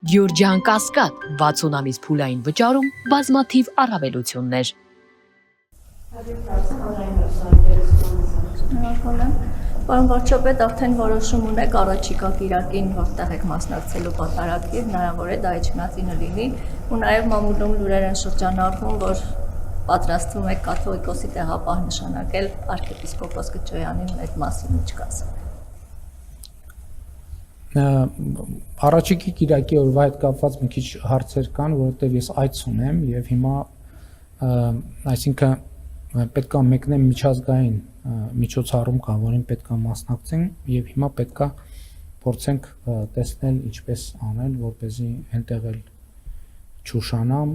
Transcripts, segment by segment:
Գյուրջան Կասկադ 60 ամիս փուլային վճարում բազմաթիվ առավելություններ։ Պարոն վարչապետ, արդեն որոշում ունեք առաջիկա կիրակին, որտեղ եք մասնակցելու պատարագի, հնարավոր է դա իջնածինը լինի, ու նաև մամուլում լուրեր են շրջանառվում, որ պատրաստվում եք կաթողիկոսի տեղապահ նշանակել arczepiskopos Քչոյանին, այդ մասին ինչ կասեք։ Առաջիկի կիրակի օրվա հետ կապված մի քիչ հարցեր կան, որովհետև ես այց ունեմ եւ հիմա այսինքն պետք է մեկնեմ միջազգային միջոցառում կա, որին պետք է մասնակցենք եւ հիմա պետք է փորձենք տեսնել ինչպես անել, որպեսզի այնտեղ էլ չուշանամ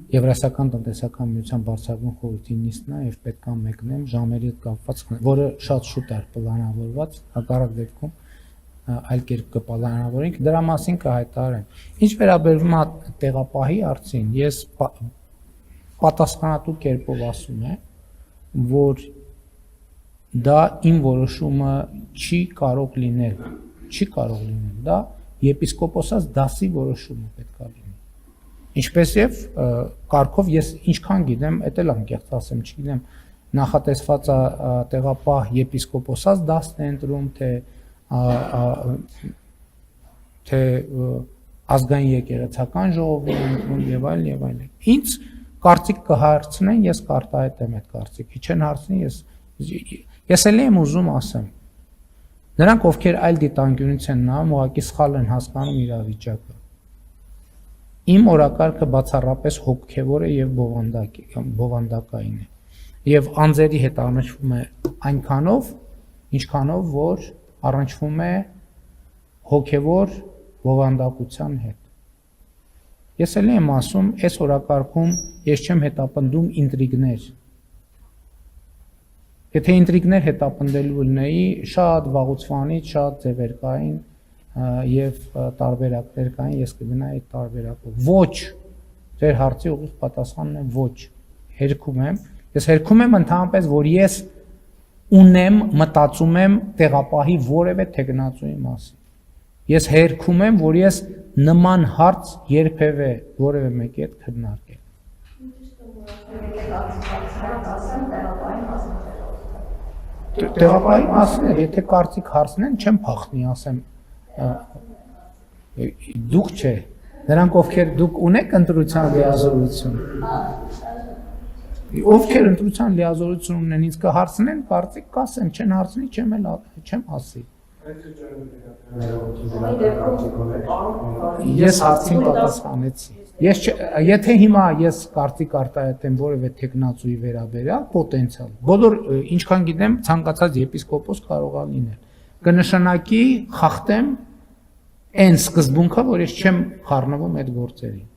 Եվրասիական տնտեսական միության բարձրագույն խորհրդի նիստն է եւ պետք է մեկնեմ ժամերի հետ կապված, որը շատ շուտ էր պլանավորված, հակառակ դեպքում այլ կերպ կպլանավորենք, դրա մասին կհայտարարեմ։ Ինչ վերաբերում է տեղապահի հարցին, ես պատասխանատու կերպով ասում եմ, որ դա իմ որոշումը չի կարող լինել, դա եպիսկոպոսած դասի որոշումը պետք է լինի։ Ինչպես եւ կարգով ես ինչքան գիտեմ, էդ էլ անկեղծ ասեմ, չգիտեմ, նախատեսված է տեղապահ եպիսկոպոսած դասն է ընտրում, թե ազգային եկեղեցական ժողովի ընտրում եւ այլն։ Ինչ կարծիք կհարցնեն, ես կարտահայտեմ այդ կարծիքը, չեն հարցնի, ես էլ եմ ուզում ասեմ։ Նրանք, ովքեր այլ դիտանկյունից են նայում, ուղղակի սխալ են հասկանում իրավիճակը։ Իմ օրակարգը բացառապես հոգևոր է եւ բովանդակային է։ Եվ անձերի հետ առնչվում է այնքանով, ինչքանով որ առնչվում է հոգևոր բովանդակության հետ։ Ես էլ եմ ասում, այս օրակարգում ես չեմ հետապնդում ինտրիգներ։ Եթե ինտրիգներ հետապնդելու լինեի, շատ վաղուց շատ ձևեր կային եւ տարբերակներ կային, ես կգնայի այդ տարբերակով։ Ոչ, ձեր հարցի ուղիղ պատասխանն է ոչ։ Հերքում եմ, ես հերքում եմ ընդհանրապես, որ ես ունեմ, մտածում եմ տեղապահի որևէ թեկնածուի մասին։ Ես հերքում եմ, որ ես նման հարց երբևէ որևէ մեկի հետ քննարկել։ Տեղապահի մասին, եթե կարծիք հարցնեն, չեմ փախնի, ասեմ, դուք չէ, նրանք ովքեր դուք ունեք ընտրության լիազորություն, ովքեր ընտրության լիազորություն ունեն, ինձ կհարցնեն, կարծիք կասեմ, չեն հարցնի, չեմ ասի։ Ես հարցին պատասխանեցի։ Եթե հիմա ես կարծիք արտահայտեմ որևէ թեկնածուի վերաբերյալ պոտենցիալ, բոլոր ինչքան գիտեմ, ցանկացած եպիսկոպոս կարող է լինել։ Կնշանակի խախտեմ այն սկզբունքը, որ ես չեմ խառնվում այդ գործերին։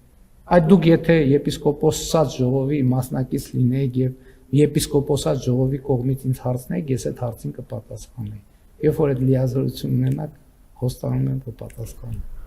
Այդ դուք եթե եպիսկոպոսած ժողովի մասնակից լինեիք եւ եպիսկոպոսած ժողովի կողմից ինձ հարցնեիք, ես այդ հարցին կպատասխանեի։ Երբ որ այդ լիազորություն ունենաք, հոստանում եմ կպատասխանեմ։